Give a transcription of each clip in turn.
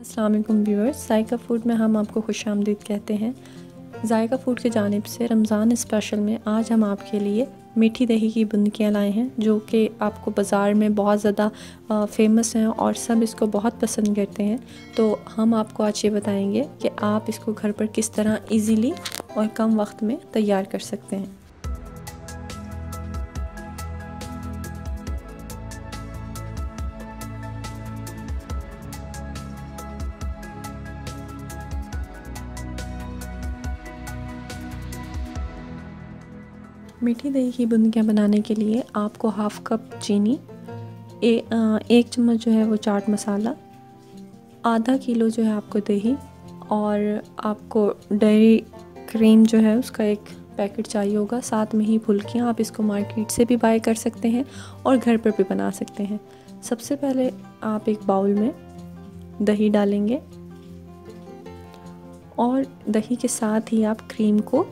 अस्सलाम वालेकुम व्यूअर्स, जायका फूड में हम आपको खुशामदीद कहते हैं। जायका फूड की जानिब से रमज़ान स्पेशल में आज हम आपके लिए मीठी दही की बूंदियाँ लाए हैं, जो कि आपको बाज़ार में बहुत ज़्यादा फ़ेमस हैं और सब इसको बहुत पसंद करते हैं। तो हम आपको आज ये बताएंगे कि आप इसको घर पर किस तरह इजीली और कम वक्त में तैयार कर सकते हैं। मीठी दही की बूंदियाँ बनाने के लिए आपको हाफ़ कप चीनी, एक चम्मच जो है वो चाट मसाला, आधा किलो जो है आपको दही और आपको डेयरी क्रीम जो है उसका एक पैकेट चाहिए होगा। साथ में ही फुल्कियाँ, आप इसको मार्केट से भी बाय कर सकते हैं और घर पर भी बना सकते हैं। सबसे पहले आप एक बाउल में दही डालेंगे और दही के साथ ही आप क्रीम को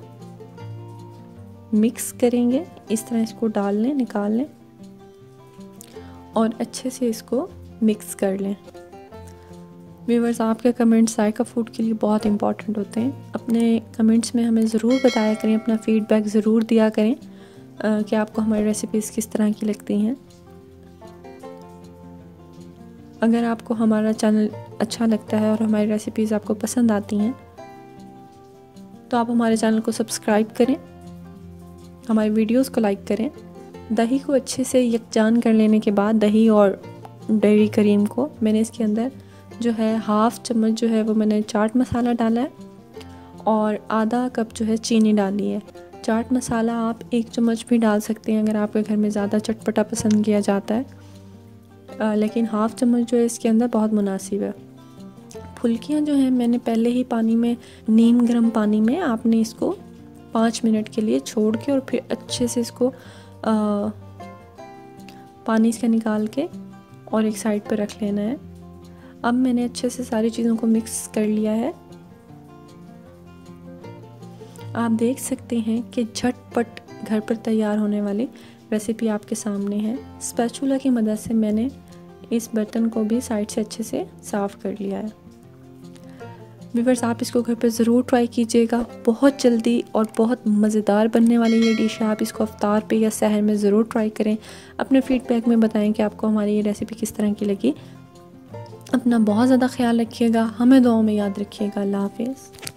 मिक्स करेंगे। इस तरह इसको डाल लें, निकाल लें और अच्छे से इसको मिक्स कर लें। व्यूअर्स, आपके कमेंट्स जायका फूड के लिए बहुत इंपॉर्टेंट होते हैं। अपने कमेंट्स में हमें ज़रूर बताया करें, अपना फ़ीडबैक ज़रूर दिया करें कि आपको हमारी रेसिपीज़ किस तरह की लगती हैं। अगर आपको हमारा चैनल अच्छा लगता है और हमारी रेसिपीज़ आपको पसंद आती हैं तो आप हमारे चैनल को सब्सक्राइब करें, हमारी वीडियोस को लाइक करें। दही को अच्छे से यकजान कर लेने के बाद दही और डेयरी क्रीम को मैंने इसके अंदर जो है हाफ़ चम्मच जो है वो मैंने चाट मसाला डाला है और आधा कप जो है चीनी डाली है। चाट मसाला आप 1 चम्मच भी डाल सकते हैं अगर आपके घर में ज़्यादा चटपटा पसंद किया जाता है, लेकिन हाफ़ चम्मच जो है इसके अंदर बहुत मुनासिब है। फुल्कियाँ जो हैं मैंने पहले ही पानी में, नीम गर्म पानी में आपने इसको 5 मिनट के लिए छोड़ के और फिर अच्छे से इसको पानी से निकाल के और एक साइड पर रख लेना है। अब मैंने अच्छे से सारी चीज़ों को मिक्स कर लिया है। आप देख सकते हैं कि झटपट घर पर तैयार होने वाली रेसिपी आपके सामने है। स्पैचुला की मदद से मैंने इस बर्तन को भी साइड से अच्छे से साफ़ कर लिया है। व्यूअर्स, आप इसको घर पर ज़रूर ट्राई कीजिएगा। बहुत जल्दी और बहुत मज़ेदार बनने वाली ये डिश है। आप इसको इफ्तार पे या सहर में ज़रूर ट्राई करें। अपने फ़ीडबैक में बताएं कि आपको हमारी ये रेसिपी किस तरह की लगी। अपना बहुत ज़्यादा ख्याल रखिएगा, हमें दुआओं में याद रखिएगा। अल्लाह हाफ़िज़।